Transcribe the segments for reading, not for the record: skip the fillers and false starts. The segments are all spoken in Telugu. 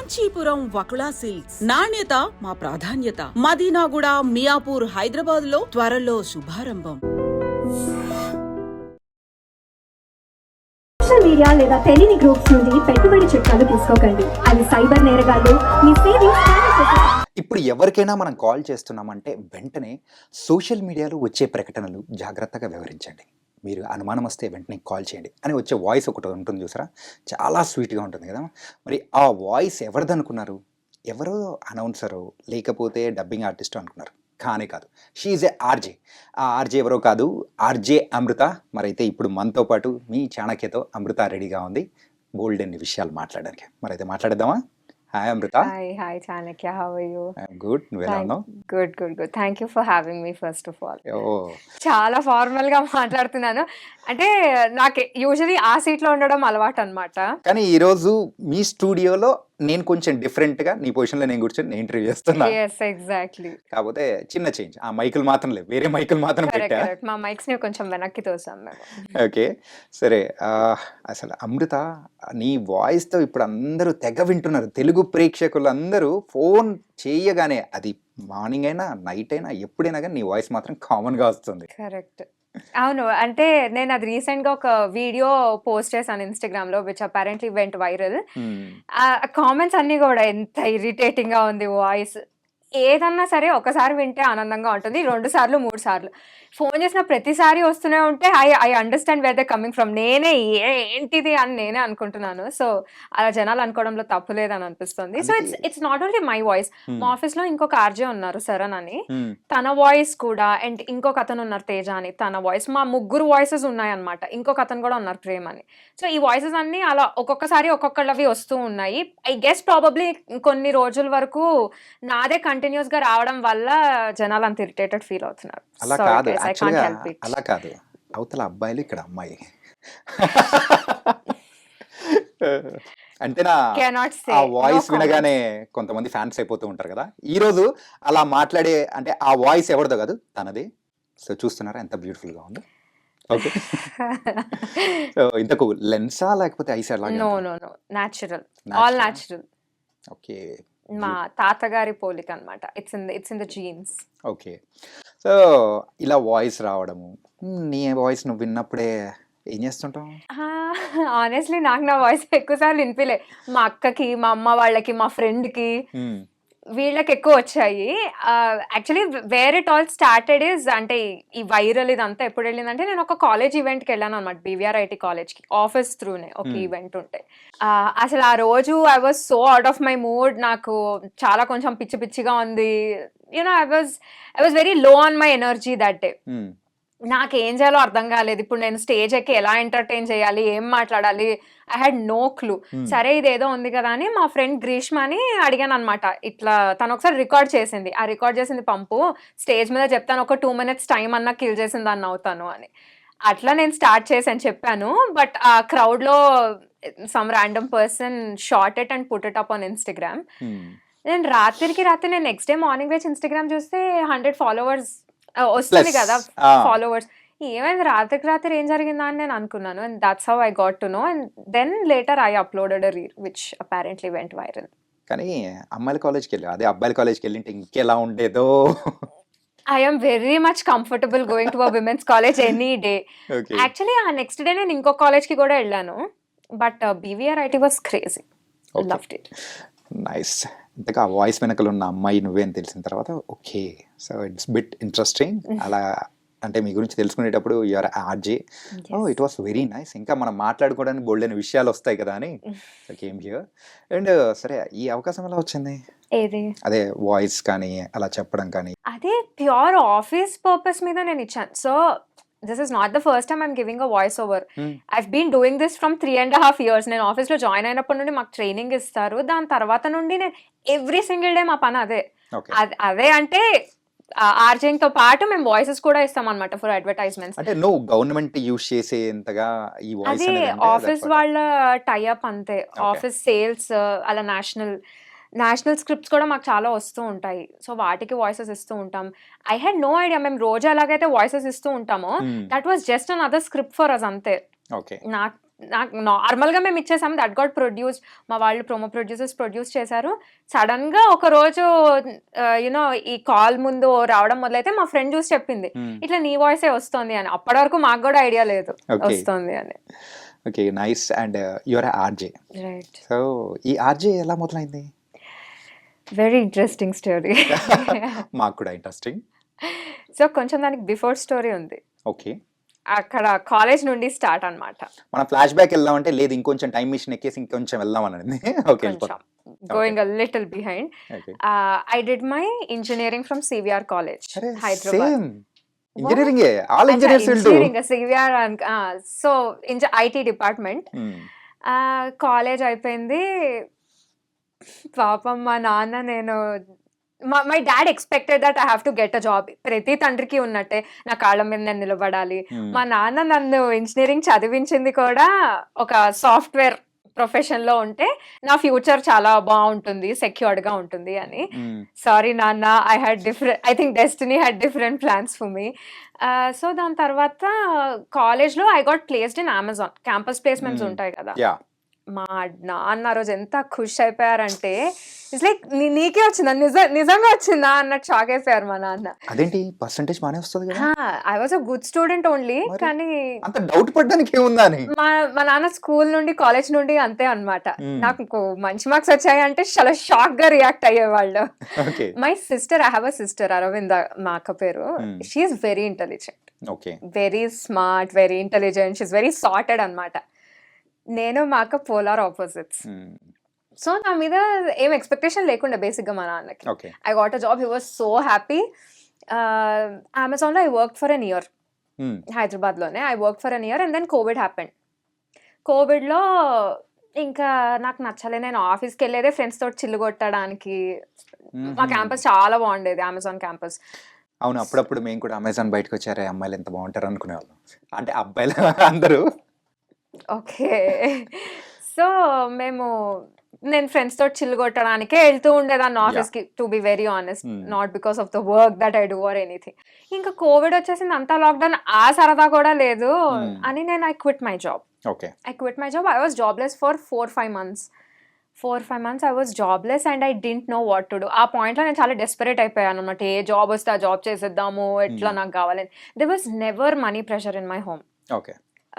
కాంచీపురం వకుళా సిల్క్స్ నాణ్యత మా ప్రాధాన్యత. మదీనాగూడ, మియాపూర్, హైదరాబాద్ లో త్వరలో శుభారంభం. సోషల్ మీడియా లేదా తెలియని గ్రూప్స్ నుండి పెట్టుబడి చిట్కాలు తీసుకోకండి. అవి సైబర్ నేరగాళ్లు మీ సేవింగ్స్. ఇప్పుడు ఎవరికైనా మనం కాల్ చేస్తున్నామంటే వెంటనే సోషల్ మీడియాలో వచ్చే ప్రకటనలు జాగ్రత్తగా వివరించండి. మీరు అనుమానం వస్తే వెంటనే కాల్ చేయండి అని వచ్చే వాయిస్ ఒకటి ఉంటుంది చూసారా, చాలా స్వీట్గా ఉంటుంది కదా. మరి ఆ వాయిస్ ఎవరిది అనుకున్నారు? ఎవరో అనౌన్సరో లేకపోతే డబ్బింగ్ ఆర్టిస్ట్ అనుకున్నారు. కానే కాదు, షీఈ్ ఏ ఆర్జే. ఆ ఆర్జే ఎవరో కాదు, ఆర్జే అమృత. మరైతే ఇప్పుడు మనతో పాటు మీ చాణక్యతో అమృత రెడీగా ఉంది బోల్డ్ అన్ని విషయాలు మాట్లాడడానికి. మరైతే మాట్లాడేద్దామా? Hi Amrita. Hi Chanakya, how are you? Good, నువ్వు ఎలా ఉన్నావు? Good. Thank you for having me first of all. ఓ, చాలా ఫార్మల్ గా మాట్లాడుతున్నాను. అంటే నాకు యూజువలీ ఆ సీట్ లో ఉండడం అలవాటు అన్నమాట. కానీ ఈరోజు మీ స్టూడియోలో నేను కొంచెం డిఫరెంట్గా నీ పొజిషన్లో నేను కూర్చొని నేను ఇంటర్వ్యూ చేస్తున్నా. Yes, exactly. కాకపోతే చిన్న చేంజ్, ఆ మైకులు మాత్రం లేవు, వేరే మైకులు మాత్రం పెట్టా. Correct. మా మైక్స్ ని కొంచెం వెనక్కి తోసాం మేము. ఓకే, సరే. అసలు అమృత, నీ వాయిస్తో ఇప్పుడు అందరూ తెగ వింటున్నారు. తెలుగు ప్రేక్షకులు అందరూ ఫోన్ చేయగానే, అది మార్నింగ్ అయినా నైట్ అయినా ఎప్పుడైనా కానీ నీ వాయిస్ మాత్రం కామన్గా వస్తుంది. కరెక్ట్. అవును, అంటే నేను అది రీసెంట్ గా ఒక వీడియో పోస్ట్ చేశాను ఇన్స్టాగ్రామ్ లో, విచ్ అపారెంట్లీ వెంట్ వైరల్. ఆ కామెంట్స్ అన్ని కూడా ఎంత ఇరిటేటింగ్ గా ఉంది వాయిస్. ఏదన్నా సరే ఒకసారి వింటే ఆనందంగా ఉంటుంది, 2 సార్లు 3 సార్లు ఫోన్ చేసిన ప్రతిసారి వస్తూనే ఉంటే I understand where they coming from. నేనే ఏంటిది అని నేనే అనుకుంటున్నాను. సో అలా జనాలు అనుకోవడంలో తప్పు లేదని అనిపిస్తుంది. So it's not only my voice. మా ఆఫీస్ లో ఇంకొక ఆర్జే ఉన్నారు, శరణ్ అని, తన వాయిస్ కూడా, అండ్ ఇంకొక అతను ఉన్నారు తేజ అని, తన వాయిస్, మా ముగ్గురు వాయిసెస్ ఉన్నాయన్నమాట. ఇంకొక అతను కూడా ఉన్నారు ప్రేమ్ అని. సో ఈ వాయిసెస్ అన్ని అలా ఒక్కొక్కసారి ఒక్కొక్కళ్ళవి వస్తూ ఉన్నాయి. ఐ గెస్ ప్రాబబ్లీ కొన్ని రోజుల వరకు నాదే కంటిన్యూస్ గా రావడం వల్ల జనాలు అంత ఇరిటేటెడ్ ఫీల్ అవుతున్నారు. అలా కాదు, యాక్చువల్గా అలా కాదు. అవతల అబ్బాయిలు, ఇక్కడ అమ్మాయి. అంటేనా ఆ వాయిస్ వినగానే కొంతమంది ఫ్యాన్స్ అయిపోతూ ఉంటారు కదా. ఈ రోజు అలా మాట్లాడే, అంటే ఆ వాయిస్ ఎవరిదో కాదు, తనది. సో చూస్తున్నారా ఎంత బ్యూటిఫుల్ గా ఉందో. ఓకే, సో ఇంతకు లెన్సా లేకపోతే ఐసా? No natural, all natural. Okay, మా తాతగారి పోలిక అన్నమాట. It's in the genes. Okay, so ఇలా వాయిస్ రావడము, నీ వాయిస్ నువ్వు విన్నప్పుడే ఏం చేస్తుంటావు? ఆనెస్ట్లీ నాకు నా వాయిస్ ఎక్కువసార్లు వినిపిలే. మా అక్కకి, మా అమ్మ వాళ్ళకి, మా ఫ్రెండ్కి, వీళ్ళకి ఎక్కువ వచ్చాయి. Actually where it all started is, అంటే ఈ వైరల్ ఇదంతా ఎప్పుడు వెళ్ళిందంటే, నేను ఒక కాలేజ్ ఈవెంట్కి వెళ్ళాను అనమాట, BVRIT కాలేజ్కి, ఆఫీస్ త్రూనే ఒక ఈవెంట్ ఉంటే. అసలు ఆ రోజు I was so out of my mood. నాకు చాలా కొంచెం పిచ్చి పిచ్చిగా ఉంది. You know I was very low on my energy that day. నాకు ఏం చేయాలో అర్థం కాలేదు. ఇప్పుడు నేను స్టేజ్ ఎక్కి ఎలా ఎంటర్టైన్ చేయాలి, ఏం మాట్లాడాలి, ఐ హ్యాడ్ నో క్లూ. సరే ఇదేదో ఉంది కదా అని మా ఫ్రెండ్ గ్రీష్మని అడిగాను అనమాట. ఇట్లా తను ఒకసారి రికార్డ్ చేసింది, ఆ రికార్డ్ చేసింది పంపు, స్టేజ్ మీద చెప్తాను, ఒక 2 minutes టైం అన్నా కిల్ చేసింది దాన్ని అవుతాను అని. అట్లా నేను స్టార్ట్ చేశాను, చెప్పాను. బట్ ఆ క్రౌడ్ లో some random person short it and put it up on Instagram. నేను రాత్రి నేను నెక్స్ట్ డే మార్నింగ్ వేచి ఇన్స్టాగ్రామ్ చూస్తే 100 followers వస్తుంది కదా, ఫాలోవర్స్. ఏమైంది రాత్రి ఏం జరిగిందా అని నేను అనుకున్నాను. And that's how I got to know. And then later I uploaded a reel which apparently went viral. కానీ అమ్మాయిల కాలేజ్కి వెళ్ళి, అదే అబ్బాయిల కాలేజ్కి వెళ్ళింటే ఇంకెలా ఉండేదో. I am very much comfortable going to a women's college any day. Actually ఆ నెక్స్ట్ డే నేను ఇంకో కాలేజ్కి కూడా వెళ్ళాను. But BVRIT was crazy. Loved it. Nice. ఇంతగా ఆ వాయిస్ వెనకలు ఉన్న అమ్మాయి నువ్వే అని తెలిసిన తర్వాత okay, so it's bit interesting. అలా అంటే మీ గురించి తెలుసుకునేటప్పుడు you are RJ. It was very nice. ఇంకా మనం మాట్లాడుకోవడానికి బోల్డ్ అయిన విషయాలు వస్తాయి కదా అని కేమ్ హియర్. అండ్ సరే, ఈ అవకాశం ఎలా వచ్చింది? ఏది? అదే వాయిస్ కానీ అలా చెప్పడం కానీ. అదే ప్యూర్ ఆఫీస్ పర్పస్ మీద నేను ఇచ్చాను. So this is not the first time I'm giving a voice over. I've been doing this from 3.5 years. నేను ఆఫీస్లో జాయిన్ అయినప్పటి నుండి మాకు ట్రైనింగ్ ఇస్తారు. దాని తర్వాత నుండి నేను ఎవ్రీ సింగిల్ డే మా పని అదే. అదే అంటే ఆర్జింగ్ తో పాటు మేము వాయిసెస్ కూడా ఇస్తాం అనమాట ఫర్ అడ్వర్టైజ్మెంట్స్. అంటే నువ్వు గవర్నమెంట్ యూస్ చేసేంతగా ఈ వాయిస్ అదే ఆఫీస్ వాళ్ళ టైఅప్ అంతే. ఆఫీస్ సేల్స్, అలా నేషనల్ స్క్రిప్ట్స్ కూడా మాకు చాలా వస్తూ ఉంటాయి. సో వాటికి వాయిసెస్ ఇస్తూ ఉంటాం. ఐ హ్యాడ్ నో ఐడియా మేము రోజు ఎలాగైతే వాయిసెస్ ఇస్తూ ఉంటామో that was just another script for us అంతే. నాకు నాకు నార్మల్గా మేము ఇచ్చేసాము, దట్ గాట్ ప్రొడ్యూస్డ్. మా వాళ్ళు ప్రొడ్యూసర్స్ ప్రొడ్యూస్ చేశారు. సడన్గా ఒకరోజు యూనో ఈ కాల్ ముందు రావడం మొదలైతే మా ఫ్రెండ్ చూసి చెప్పింది, ఇట్లా నీ వాయిసే వస్తుంది అని. అప్పటి వరకు మాకు కూడా ఐడియా లేదు వస్తుంది అని. Okay, nice. And your RJ, right. So ఈ ఆర్జే ఎలా మొదలైంది? Very interesting story. మాకు కూడా ఇంట్రెస్టింగ్. సో కొంచెం దానికి బిఫోర్ స్టోరీ ఉంది. ఓకే, అక్కడ కాలేజ్ నుండి స్టార్ట్ అన్నమాట. మనం ఫ్లాష్ బ్యాక్ వెళ్దామంటే లేదు, ఇంకొంచెం టైం మిషన్ ఎక్కేసి ఇంకొంచెం వెళ్దాం అన్నది. Okay, going a little behind. I did my engineering from CVR college, Hyderabad. Same engineering, all engineers will do CVR. So IT department. College అయిపోయింది. పాపం మా నాన్న, నేను my dad expected that I have to get a job. ప్రతి తండ్రికి ఉన్నట్టే నా కాళ్ళ మీద నేను నిలబడాలి. మా నాన్న నన్ను ఇంజనీరింగ్ చదివించింది కూడా ఒక సాఫ్ట్వేర్ ప్రొఫెషన్ లో ఉంటే నా ఫ్యూచర్ చాలా బాగుంటుంది, సెక్యూర్డ్ గా ఉంటుంది అని. సారీ నాన్న, I think destiny had different plans for me. So దాని తర్వాత కాలేజ్ లో I got placed in Amazon. Campus placements ఉంటాయి కదా. మా నాన్న రోజు ఎంత ఖుష్ అయిపోయారంటే, ఇట్స్ లైక్ నీకే వచ్చిందా, నిజంగా వచ్చిందా అన్నట్టు షాక్ అయిపోయారు మా నాన్న. అదేంటి పర్సెంటేజ్ బానే వస్తుంది కదా? I was a good student only. కానీ అంత డౌట్ పడడానికి ఏముందా అని. మా నాన్న స్కూల్ నుండి కాలేజ్ నుండి అంతే అన్నమాట. నాకు మంచి మార్క్స్ వచ్చాయి అంటే చాలా షాక్ గా రియాక్ట్ అయ్యేవాళ్ళు. My sister, I have a sister, Aravinda మా అక్క పేరు. She is very intelligent, very smart, very intelligent. She is very sorted అన్నమాట. నేను మా అక్క పోలార్ ఆపోజిట్స్. సో నా మీద ఏం ఎక్స్పెక్టేషన్ లేకుండా బేసిక్గా మా నాన్నకి. I got a job, he was so happy. అమెజాన్లో I work for an year, హైదరాబాద్లోనే I work for an year. And then covid happened. కోవిడ్లో ఇంకా నాకు నచ్చలే. నేను ఆఫీస్కి వెళ్ళేదే ఫ్రెండ్స్ తోటి చిల్లు కొట్టడానికి. మా క్యాంపస్ చాలా బాగుండేది, అమెజాన్ క్యాంపస్. అవును, అప్పుడప్పుడు మేము కూడా అమెజాన్ బయటకు వచ్చారే, అమ్మాయిలు ఎంత బాగుంటారు అనుకునేవాళ్ళం. అంటే అబ్బాయిలు అందరూ. ఓకే, సో నేను ఫ్రెండ్స్ తోటి చిల్లు కొట్టడానికే వెళ్తూ ఉండేదాన్ని ఆఫీస్కి, to be very honest, not because of the work that I do or anything. ఇంకా కోవిడ్ వచ్చేసింది, అంతా లాక్డౌన్, ఆ సరదా కూడా లేదు అని నేను I quit my job. I was jobless for 4-5 months. 4-5 months I was jobless and I didn't know what to do. ఆ పాయింట్లో నేను చాలా డెస్పరేట్ అయిపోయాను అనమాట. ఏ జాబ్ వస్తే ఆ జాబ్ చేసేద్దాము, ఎట్లా నాకు కావాలని. There was never money pressure in my home.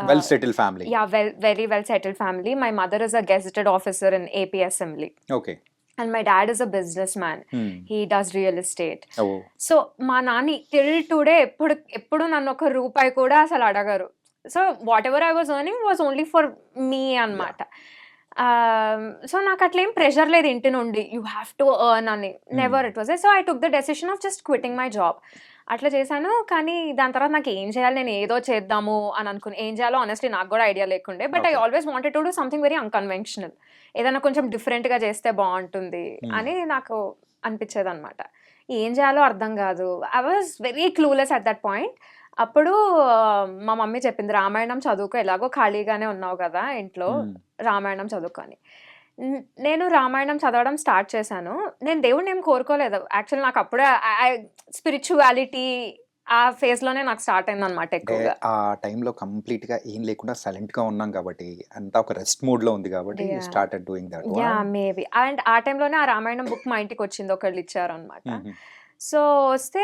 Well settled family. Yeah, very well settled family. My mother is a gazetted officer in AP Assembly. Okay. And my dad is a businessman. He does real estate. Oh. So మా నాని till today ఎప్పుడు నన్ను ఒక రూపాయి కూడా అసలు అడగరు. So whatever I was earning was only for me అన్నమాట. సో నాకు అట్లా ఏం ప్రెషర్ లేదు ఇంటి నుండి, యూ హ్యావ్ టు ఎర్న్ అని. Never it was. So I took the decision of just quitting my job. అట్లా చేశాను. కానీ దాని తర్వాత నాకు ఏం చేయాలి, నేను ఏదో చేద్దాము అని అనుకుని, ఏం చేయాలో ఆనెస్ట్లీ నాకు కూడా ఐడియా లేకుండే. But I always wanted to do something very unconventional. ఏదైనా కొంచెం డిఫరెంట్గా చేస్తే బాగుంటుంది అని నాకు అనిపించేది అనమాట. ఏం చేయాలో అర్థం కాదు. I was very clueless at that point. అప్పుడు మా మమ్మీ చెప్పింది, రామాయణం చదువుకో, ఎలాగో ఖాళీగానే ఉన్నావు కదా ఇంట్లో, రామాయణం చదువుకొని. నేను రామాయణం చదవడం స్టార్ట్ చేశాను. నేను దేవుడిని ఏం కోరుకోలేదు యాక్చువల్లీ. నాకు అప్పుడే స్పిరిచువాలిటీ ఆ ఫేజ్లోనే నాకు స్టార్ట్ అయింది అనమాట ఎక్కువగా. ఆ టైంలో కంప్లీట్ గా ఏం లేకుండా సైలెంట్ గా ఉన్నాం కాబట్టి, అంతా ఒక రెస్ట్ మోడ్ లో ఉంది కాబట్టి started doing that. Yeah, maybe. And ఆ టైంలోనే ఆ రామాయణం బుక్ మా ఇంటికి వచ్చింది, ఒకళ్ళు ఇచ్చారు అనమాట. సో వస్తే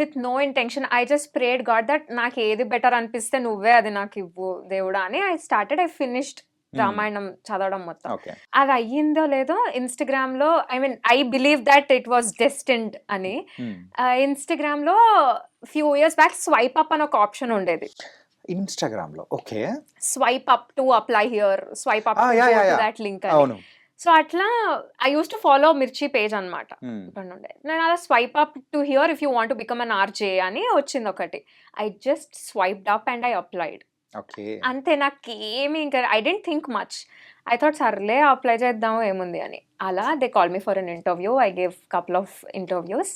with no intention I just prayed God that నాకు ఏది బెటర్ అనిపిస్తే నువ్వే అది నాకు ఇవ్వు దేవుడా అని. ఐ ఫినిష్డ్ రామాయణం చదవడం మొత్తం. అది అయ్యిందో లేదో ఇన్స్టాగ్రామ్ లో, I believe that it was destined అని. ఇన్స్టాగ్రామ్ లో few years back swipe up అని ఒక ఆప్షన్ ఉండేది ఇన్స్టాగ్రామ్ లో. Okay, swipe up to apply here, swipe up to that link అని. సో అట్లా ఐ యూస్ టు ఫాలో మిర్చి పేజ్ అనమాట. నేను అలా swipe up to hear if you want to become an RJ అని వచ్చింది ఒకటి. I just స్వైప్డ్ up and I applied. అంతే, నాకు ఏమి ఇంకా I didn't think much. I thought సర్లే అప్లై చేద్దాము ఏముంది అని. అలా they call me for an interview. I gave couple of interviews,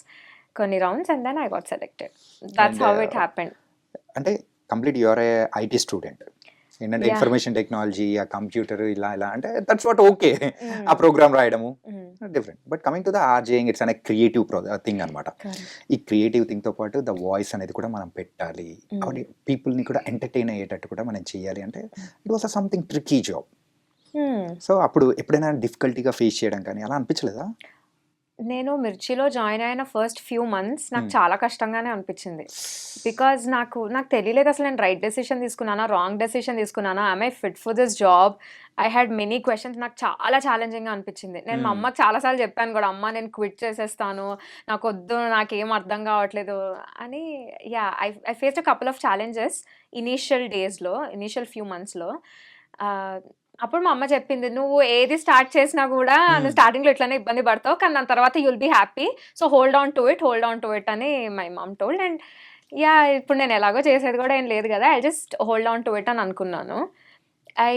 కొన్ని rounds, and then I got selected. That's how it happened. అంటే complete your a IT student, ఏంటంటే ఇన్ఫర్మేషన్ టెక్నాలజీ, ఆ కంప్యూటర్ ఇలా అంటే దట్స్ వాట్ ఓకే. ఆ ప్రోగ్రామ్ రాయడము different. But coming to the RJing, it's అనే క్రియేటివ్ థింగ్ అనమాట. ఈ క్రియేటివ్ థింగ్తో పాటు ద వాయిస్ అనేది కూడా మనం పెట్టాలి, పీపుల్ని కూడా ఎంటర్టైన్ అయ్యేటట్టు కూడా మనం చేయాలి అంటే it was something tricky job. So అప్పుడు ఎప్పుడైనా డిఫికల్టీగా ఫేస్ చేయడం కానీ అలా అనిపించలేదా? నేను మిర్చిలో జాయిన్ అయిన ఫస్ట్ ఫ్యూ మంత్స్ నాకు చాలా కష్టంగానే అనిపించింది. బికాజ్ నాకు తెలియలేదు అసలు నేను రైట్ డెసిషన్ తీసుకున్నానా, రాంగ్ డెసిషన్ తీసుకున్నానా, I fit for this job. I had many questions. నాకు చాలా ఛాలెంజింగ్గా అనిపించింది. నేను మా అమ్మకి చాలాసార్లు చెప్పాను కూడా, అమ్మ నేను క్విట్ చేసేస్తాను, నాకు వద్దు, నాకేం అర్థం కావట్లేదు అని. Yeah, I faced a couple of challenges initial few మంత్స్లో. అప్పుడు మా అమ్మ చెప్పింది, నువ్వు ఏది స్టార్ట్ చేసినా కూడా నువ్వు స్టార్టింగ్లో ఇట్లానే ఇబ్బంది పడతావు, కానీ దాని తర్వాత you'll be happy, so hold on to it అని my mom told. And yeah, ఇప్పుడు నేను ఎలాగో చేసేది కూడా ఏం లేదు కదా, I just hold on to it అని అనుకున్నాను. I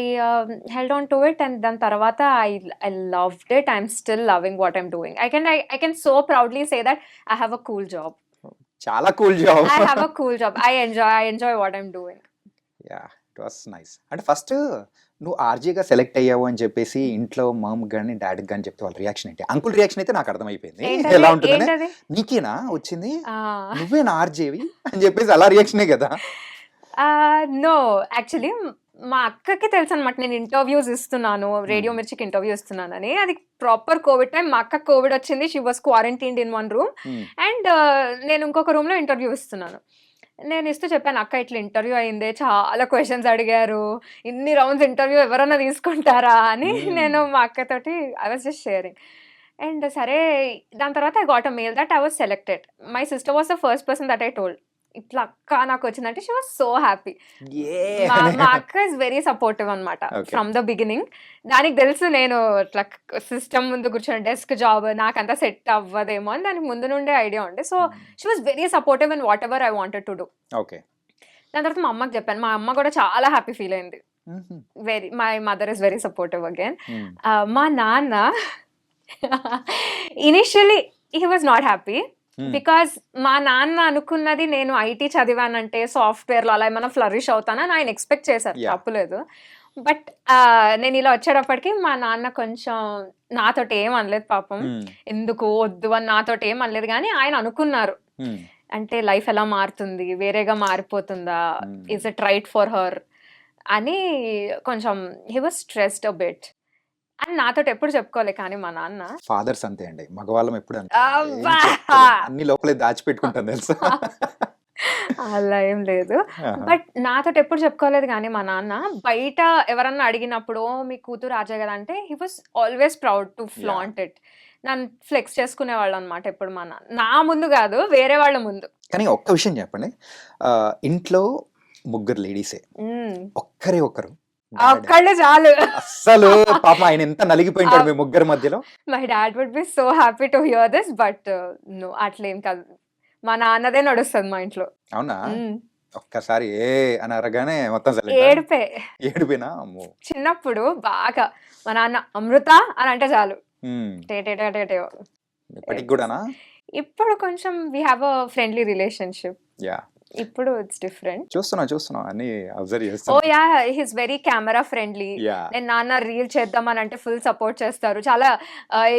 held on to it and దాని తర్వాత I loved it. I'm still loving what I'm doing. I can so proudly say that I have a cool job. చాలా cool job. I have a cool job. I enjoy what I'm doing. Yeah, it was nice. అంటే ఫస్ట్ నువ్వు ఆర్జేగా సెలెక్ట్ అయ్యావు అని చెప్పేసి ఇంట్లో మామ్ కానీ డాడీకి కానీ చెప్తే వాళ్ళ రియాక్షన్ ఏంటి? అంకుల్ రియాక్షన్ అయితే నాకు అర్థమైపోయింది ఎలా ఉంటుందని. నీకేనా వచ్చింది, నువ్వేనా ఆర్జేవి అని చెప్పేసి అలా రియాక్షనే కదా? నో, యాక్చువల్లీ మా అక్కకి తెలుసు అనమాట నేను ఇంటర్వ్యూస్ ఇస్తున్నాను, రేడియో మిర్చికి ఇంటర్వ్యూ ఇస్తున్నానని. అది ప్రాపర్ కోవిడ్ టైం. మా అక్క కోవిడ్ వచ్చింది, she was quarantined in one room and నేను ఇంకొక రూమ్లో ఇంటర్వ్యూ ఇస్తున్నాను. నేను ఇస్తూ చెప్పాను, అక్క ఇట్లా ఇంటర్వ్యూ అయింది, చాలా క్వశ్చన్స్ అడిగారు, ఇన్ని రౌండ్స్ ఇంటర్వ్యూ ఎవరన్నా తీసుకుంటారా అని నేను మా అక్కతోటి I was just sharing. And సరే, దాని తర్వాత I got a mail that I was selected. My sister was the first person that I told, ఇట్లా అక్క నాకు వచ్చిందంటే షీ వాజ్ సో హ్యాపీ. మా అక్క ఇస్ వెరీ సపోర్టివ్ అనమాట ఫ్రమ్ ద బిగినింగ్. దానికి తెలుసు నేను ఇట్లా సిస్టమ్ ముందు కూర్చొని డెస్క్ జాబ్ నాకంతా సెట్ అవ్వదేమో అని దానికి ముందు నుండే ఐడియా ఉండే. So she was very supportive in what ever I wanted to do. Okay. దాని తర్వాత మా అమ్మకి చెప్పాను, మా అమ్మ కూడా చాలా హ్యాపీ ఫీల్ అయింది. My mother is very supportive again. మా నాన్న initially he was not happy because మా నాన్న అనుకున్నది నేను ఐటీ చదివానంటే సాఫ్ట్వేర్లో అలా ఏమైనా ఫ్లరిష్ అవుతానని ఆయన ఎక్స్పెక్ట్ చేశారు, తప్పులేదు. బట్ నేను ఇలా వచ్చేటప్పటికి మా నాన్న కొంచెం నాతోటి ఏం అనలేదు పాపం, ఎందుకు వద్దు అని నాతోటి ఏం అనలేదు. కానీ ఆయన అనుకున్నారు, అంటే లైఫ్ ఎలా మారుతుంది, వేరేగా మారిపోతుందా, is it right for her అని కొంచెం he was stressed a bit. అని నాతో ఎప్పుడు చెప్పుకోలే. కానీ మా నాన్న ఫాదర్స్ అంతే అండి, మగవాళ్ళం ఎప్పుడు అన్ని లోపలే దాచిపెట్టుకుంటాం తెలుసా. అలా ఏం లేదు, బట్ నాతో ఎప్పుడు చెప్పుకోలేదు. కానీ మా నాన్న బయట ఎవరన్నా అడిగినప్పుడు మీ కూతురు రాజే కదా అంటే he was always proud to flaunt it. నన్ను ఫ్లెక్స్ చేసుకునేవాళ్ళు అనమాట ఎప్పుడు. మా నాన్న నా ముందు కాదు, వేరే వాళ్ళ ముందు. కానీ ఒక్క విషయం చెప్పండి, ఇంట్లో ముగ్గురు లేడీసే, ఒక్కరే ఒక్కరు ఒక్కళ్ళే చాలు. అసలు పాప ఆయన ఎంత నలిగిపోయింటాడు మీ ముగ్గురు మధ్యలో. My dad would be so happy to hear this, but no, అట్లేం కాదు. మా నాన్నదే నడుస్తుంది మా ఇంట్లో. అవునా? ఒక్కసారి ఏ అని అరగానే మొత్తం ఏడిపోయినా. చిన్నప్పుడు బాగా మా నాన్న అమృత అని అంటే చాలు, ఇప్పటికి కూడానా? ఇప్పుడు కొంచెం we have a friendly relationship. Yeah, ఇప్పుడు ఇట్స్ డిఫరెంట్. చూస్తున్నా అని అబ్జర్వ్ చేస్తున్నా. Oh yeah, he's very camera friendly. నేను నాన్న రీల్ చేద్దామని అంటే ఫుల్ సపోర్ట్ చేస్తారు. చాలా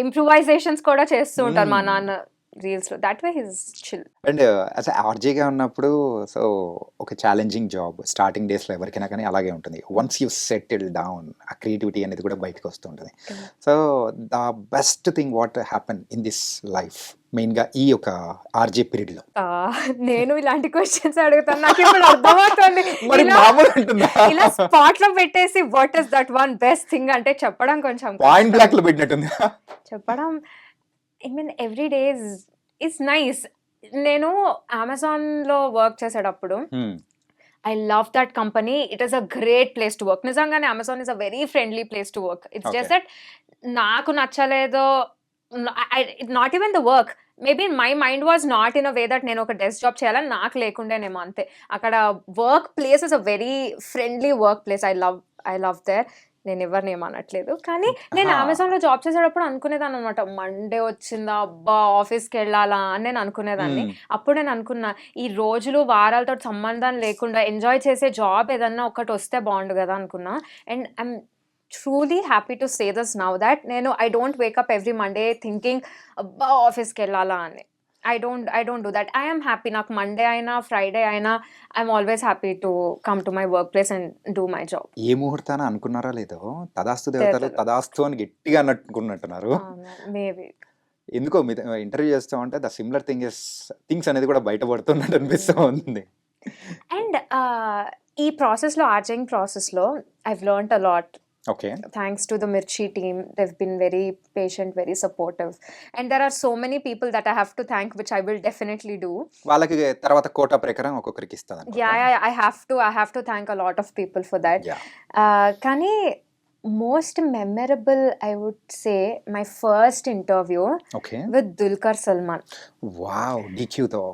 ఇంప్రూవైజేషన్స్ కూడా చేస్తూ ఉంటారు మా నాన్న రీల్స్ లో. That way he's chill. And as ఆర్జేగా ఉన్నప్పుడు సో ఒక ఛాలెంజింగ్ జాబ్ స్టార్టింగ్ డేస్ లో ఎవరికైనా కానీ అలాగే ఉంటుంది. వన్స్ యూ సెటిల్ డౌన్ ఆ క్రియేటివిటీ అనేది కూడా బయటకు వస్తూ ఉంటుంది. So the best thing what happen in this life main గా ఈ ఒక ఆర్జే పీరియడ్ లో? నేను ఇలాంటి క్వశ్చన్స్ అడుగుతాను, నాకు ఇప్పుడు అర్థమవుతుంది. ఇలా స్పాట్ లో పెట్టేసి what is that one best thing అంటే చెప్పడం కొంచెం పాయింట్ బ్లాక్ లో పెట్టినట్టుంది. చెప్పడం I mean every day is nice. నేను అమెజాన్ లో వర్క్ చేసేటప్పుడు I love that company. It is a great place to work. నిజంగానే Amazon is a very friendly place to work. It's just that నాకు నచ్చలేదో, not even the work, maybe my mind was not in a way that నేను ఒక డెస్క్ జాబ్ చేయాలని నాకు లేకుండేనేమో అంతే. అక్కడ workplace is a very friendly workplace. I love there. నేను ఎవరిని ఏమనట్లేదు. కానీ నేను అమెజాన్లో జాబ్ చేసేటప్పుడు అనుకునేదాన్ని అనమాట, మండే వచ్చిందా అబ్బా ఆఫీస్కి వెళ్ళాలా అని నేను అనుకునేదాన్ని. అప్పుడు నేను అనుకున్నా, ఈ రోజులు వారాలతో సంబంధం లేకుండా ఎంజాయ్ చేసే జాబ్ ఏదన్నా ఒకటి వస్తే బాగుండు కదా అనుకున్నా. And I'm truly happy to say this now that I don't wake up every Monday thinking abba office ki ellala ani. I don't do that. I am happy. Nak Monday aina, Friday aina, I'm always happy to come to my workplace and do my job. ఏ ముహూర్తాన అనుకున్నారా లేదో తదాస్తు దేవతలు తదాస్తు అని గట్టిగా అనుకున్నట్టున్నారు. Maybe. ఎందుకో మీ ఇంటర్వ్యూ చేస్తూ ఉంటే ద సిమిలర్ థింగ్స్ అనేది కూడా బయటపడుతున్నట్టు అనిపిస్తూ ఉంది. అండ్ ఈ ప్రాసెస్లో ఆర్జింగ్ ప్రాసెస్లో I've learned a lot. Okay. Thanks to the Mirchi team, they've been very patient, very supportive, and there are so many people that I have to thank, which I will definitely do. వాళ్ళకి తర్వాత కోటా ప్రకారం ఒక్కొక్కరికి ఇస్తుంది. Yeah, I have to thank a lot of people for that. Kani most memorable, I would say, my first interview with Dulquer Salmaan. Wow, DQ తో.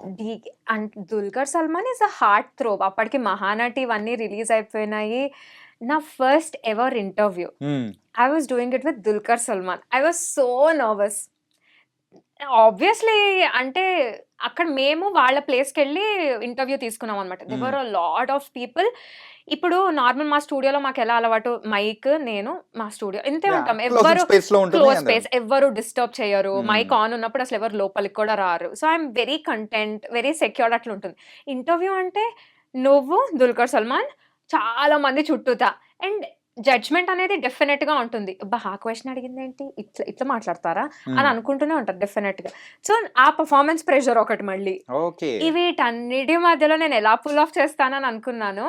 And Dulquer Salmaan is a heartthrob. అప్పటికి మహానటి ఇవన్నీ రిలీజ్ అయిపోయినాయి. నా first ever interview I was doing it with Dulquer Salman. I was so nervous. Obviously అంటే అక్కడ మేము వాళ్ళ ప్లేస్కి వెళ్ళి ఇంటర్వ్యూ తీసుకున్నాం అనమాట. దేవర్ అ లాట్ ఆఫ్ పీపుల్. ఇప్పుడు నార్మల్ మా స్టూడియోలో మాకు ఎలా అలవాటు, మైక్ నేను మా స్టూడియో ఇంతే ఉంటాం. ఎవరు క్లోజ్ స్పేస్, ఎవరు డిస్టర్బ్ చేయరు. మైక్ ఆన్ ఉన్నప్పుడు అసలు ఎవరు లోపలికి కూడా రారు. So I'm very content, very secured అట్లా ఉంటుంది. ఇంటర్వ్యూ అంటే నువ్వు దుల్కర్ సల్మాన్ చాలా మంది చుట్టూతా, అండ్ జడ్జ్మెంట్ అనేది డెఫినెట్ గా ఉంటుంది. ఆ క్వశ్చన్ అడిగింది ఏంటి, ఇట్లా మాట్లాడతారా అని అనుకుంటూనే ఉంటారు డెఫినెట్ గా. సో ఆ పర్ఫార్మెన్స్ ప్రెషర్ ఒకటి మళ్ళీ. వీటన్నిటి మధ్యలో నేను ఎలా పుల్ ఆఫ్ చేస్తానని అనుకున్నాను.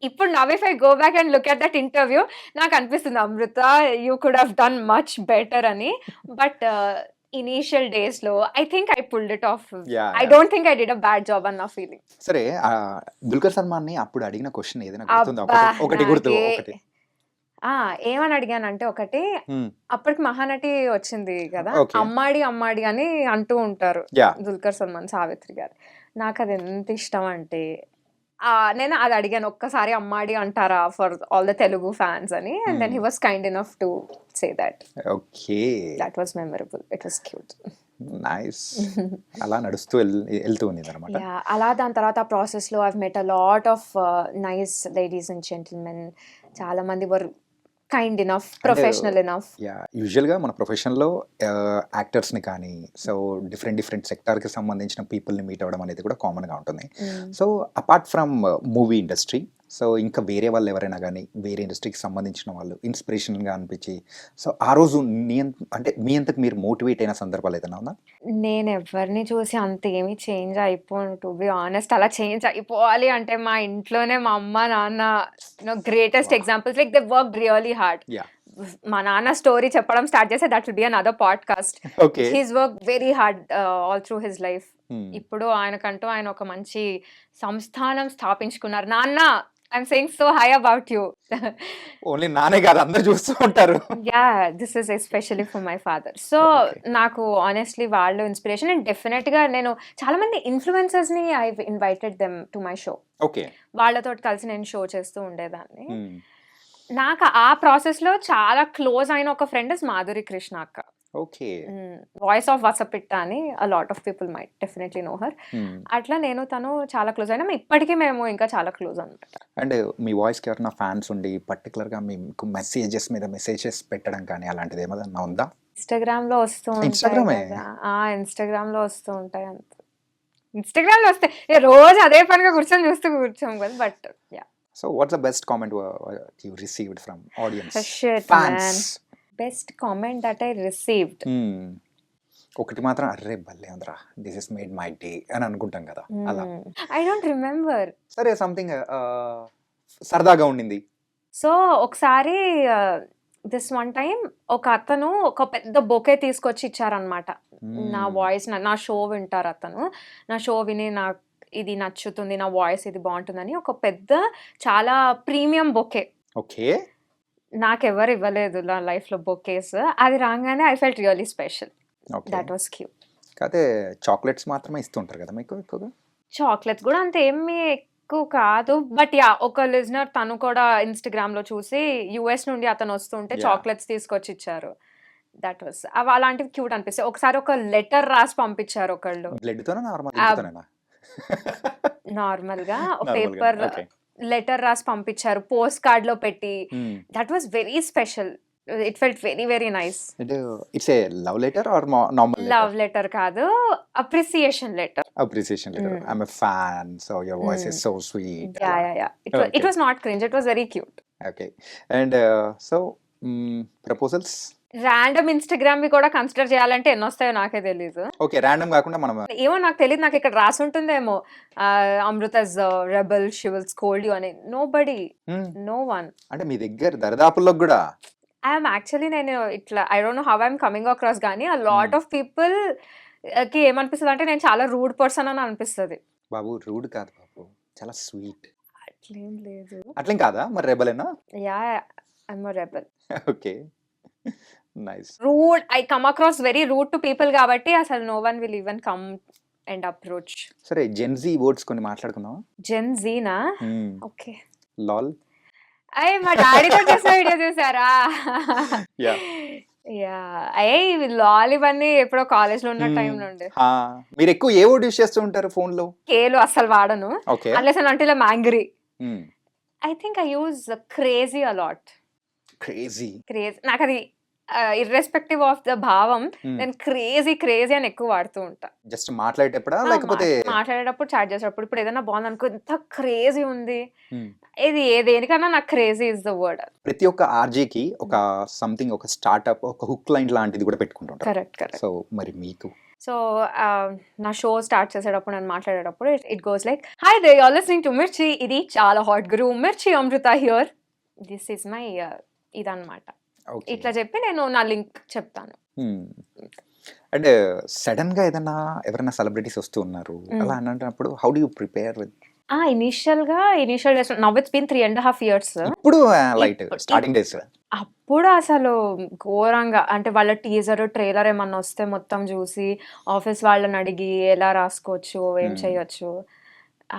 ఇప్పుడు now if I go back and look at that interview నాకు అనిపిస్తుంది Amrita you could have done much better అని. బట్ ఇనీషియల్ డేస్ లో I think I pulled it off. I don't think I did a bad job అన్న ఫీలింగ్. సరే, దుల్కర్ సల్మాన్ ని అప్పుడు అడిగిన క్వశ్చన్ ఏదైనా గుర్తుందా? ఒకటి గుర్తు. ఏమని అడిగానంటే, ఒకటి అప్పటికి మహానటి వచ్చింది కదా, అమ్మాడి అమ్మాడి అని అంటూ ఉంటారు దుల్కర్ సల్మాన్, సావిత్రి గారు. నాకు అది ఎంత ఇష్టం అంటే నేను అది అడిగాను, ఒక్కసారి అమ్మాడి అంటారా for all the Telugu fans అని. And then he was kind enough to say that. Okay, that was memorable. It was cute. Nice. అలా నడుస్తూ వెళ్తూ ఉంది అన్నమాట. అలా దాని తర్వాత ఆ ప్రాసెస్ లో I've met a lot of nice ladies and gentlemen. చాలా మంది were kind enough, professional enough. యూజువల్గా మన ప్రొఫెషన్లో యాక్టర్స్ని కానీ, సో డిఫరెంట్ సెక్టార్కి సంబంధించిన పీపుల్ని మీట్ అవ్వడం అనేది కూడా కామన్గా ఉంటుంది. So apart from movie industry, so ఇంకా వేరే వాళ్ళు ఎవరైనా కానీ వేరే ఇండస్ట్రీకి సంబంధించిన వాళ్ళు ఇన్స్పిరేషన్గా అనిపించి, సో ఆ రోజు అంటే మీ అంతకు మీరు మోటివేట్ అయిన సందర్భాలు ఏదైనా ఉందా? నేను ఎవరిని చూసి అంత ఏమి చేంజ్ అయిపోను, టు బి ఆనెస్ట్. అలా చేంజ్ అయిపోవాలి అంటే మా ఇంట్లోనే మా అమ్మ నాన్న greatest examples. Like they work really hard. మా నాన్న స్టోరీ చెప్పడం స్టార్ట్ చేస్తే that will be another podcast. He's work very hard all through his life. ఇప్పుడు ఆయనకంటూ ఆయన ఒక మంచి సంస్థానం స్థాపించుకున్నారు. నాన్న, I'm saying so high about you. Only నానే కాదు, అందరూ చూస్తూ ఉంటారు. Yeah, this is especially for my father. So నాకు honestly వాళ్ళు ఇన్స్పిరేషన్. అండ్ డెఫినెట్ గా నేను చాలా మంది ఇన్ఫ్లుయెన్సర్స్ ని I invited them to my show. Okay, వాళ్ళతో కలిసి నేను షో చేస్తూ ఉండేదాన్ని. నాకు ఆ ప్రాసెస్ లో చాలా క్లోజ్ అయిన ఒక ఫ్రెండ్ ఇస్ మాధురి కృష్ణ అక్క. ఓకే, వాయిస్ ఆఫ్ వసపిట్ట అని a lot of people might definitely know her. అట్లా నేను తను చాలా క్లోజ్ అయినా, ఇప్పటికీ మేము ఇంకా చాలా క్లోజ్ అనమాట. అండ్ మీ వాయిస్ కి ఎవరైనా ఫ్యాన్స్ ఉండి పర్టికులర్ గా మీకు మెసేజెస్ మీద మెసేజెస్ పెట్టడం కానీ అలాంటిది ఏమైనా ఉందా? ఇన్స్టాగ్రామ్ లో వస్తూ ఉంటాయి. ఇన్స్టాగ్రామ్ లో వస్తూ ఉంటాయి. అంత ఇన్స్టాగ్రామ్ లో వస్తే రోజు అదే పనిగా కూర్చోం కదా. But yeah. So what's the best comment you received from audience, fans? Best comment that I received, ఒకటి మాత్రం అర్రే భలే ఉందిరా, this is made my day అని అనుకుంటాం కదా, అలా. I don't remember. సరే, సంథింగ్ సరదాగా ఉండింది. సో ఒకసారి దిస్ వన్ టైం ఒక అతను ఒక పెద్ద బొకే తీసుకొచ్చి ఇచ్చారనమాట. నా వాయిస్, నా షో వింటారు అతను, నా షో విని నాకు ఇది నచ్చుతుంది, నా వాయిస్ ఇది బాగుంటుందని ఒక పెద్ద చాలా ప్రీమియం బొకే. ఓకే, నాకెవరు ఇవ్వలేదు నా లైఫ్ లో బొకేస్. అది రాగానే I felt really special. That was cute. కాదే చాక్లెట్స్ మాత్రమే ఇస్తుంటారు కదా మీకు ఎక్కువగా? చాక్లెట్స్ కూడా అంత ఏమీ ఎక్కువ కాదు. బట్ యా, ఒక లిజనర్ తను కూడా ఇన్స్టాగ్రామ్ లో చూసి యుఎస్ నుండి అతను వస్తుంటే చాక్లెట్స్ తీసుకొచ్చి ఇచ్చారు. దట్ వాస్, అలాంటివి క్యూట్ అనిపిస్తాయి. ఒకసారి ఒక లెటర్ రాసి పంపించారు ఒకళ్ళు. నార్మల్ గా పేపర్ లెటర్ రాసి పంపించారు పోస్ట్ కార్డ్ లో పెట్టి. Hmm. That was very special. It felt very very nice. అంటే it's a love letter or normal love letter కాదు, appreciation letter. appreciation letter? I'm a fan, so your voice is so sweet. It Okay. was not cringe, it was very cute. Okay. And so proposals? Random Instagram వి కూడా కన్సిడర్ చేయాలంటే ఎన్ని వస్తాయో నాకే తెలీదు. ఓకే, ర్యాండమ్ కాకుండా మనం ఏమో నాకు తెలియదు, నాకు ఇక్కడ రాసి ఉంటుందేమో Amrutha's rebel she will scold you అని. Nobody, no one. అంటే మీ దగ్గర దరిదాపుల్లో కూడా ఐఎమ్ యాక్చువల్లీ నేను ఇట్లా I don't know how I'm coming across, కానీ ఆ లాట్ ఆఫ్ పీపుల్ కి ఏమనిపిస్తుంది అంటే నేను చాలా రూడ్ పర్సన్ అని అనిపిస్తుంది. బాబు రూడ్ కాదు బాబు, చాలా స్వీట్. అట్లేం లేదు. అట్లేం కాదా మరి, రెబలేనా? Yeah, I'm a rebel. Okay, nice. Rude, I come across very rude to people కాబట్టి అసలు no one will even come and approach. సరే, జెన్జీ వర్డ్స్ కొన్ని మాట్లాడుకుందామా? జెన్ జీనా? ఓకే. లాల్. అయ్యి మా డాడీతో చేసిన వీడియో చూసారా? యా యా, అయ్యి లాల్ ఇవన్నీ ఎప్పుడో కాలేజ్ లో ఉన్న టైం నుండి. మీరు ఎక్కువ ఏ వర్డ్ యూస్ చేస్తూ ఉంటారు ఫోన్ లో? కేలు అస్సలు వాడను, okay. Unless and until I'm angry. I think I use crazy a lot. Crazy. Craze నాకు అది ఇర్రెస్పెక్టివ్ ఆఫ్ ద భావం, నేను క్రేజీ అని ఎక్కువ వాడుతూ ఉంటా. జస్ట్ మాట్లాడేటప్పుడా లేకపోతే మాట్లాడేటప్పుడు, చాట్ చేసేటప్పుడు. ఇప్పుడు ఏదైనా బాగుంది అనుకో, ఇంత క్రేజీ ఉంది, ఇది దేనికన్నా నాకు క్రేజీ ఇస్ ద వర్డ్. ప్రతి ఒక్క ఆర్జేకి ఒక సంథింగ్, ఒక స్టార్ట్అప్, ఒక హుక్ లైన్ లాంటిది కూడా పెట్టుకుంటుంటారు. కరెక్ట్. సో మరి మీకు? సో నా షో స్టార్ట్ చేసేటప్పుడు, నేను మాట్లాడేటప్పుడు it goes like, hi they are listening to Mirchi, ఇది చాలా హాట్ గురు, Mirchi Amrutha here, this is my ఇదన్నమాట. ఇట్లా చెప్పి నేను నా లింక్ చెప్తాను. అండ్ సడన్ గా ఏదైనా ఎవరైనా సెలబ్రిటీస్ వస్తూ ఉన్నారు అలా అన్నప్పుడు, how do you prepare with? Initial days, now it's been 3.5 years. ఇప్పుడు లైట్ స్టార్టింగ్ డేస్ అప్పుడు అసలు ఘోరంగా, అంటే వాళ్ళ టీజర్ ట్రైలర్ ఏమన్నా వస్తే మొత్తం చూసి ఆఫీస్ వాళ్ళని అడిగి ఎలా రాసుకోవచ్చు, ఏం చేయొచ్చు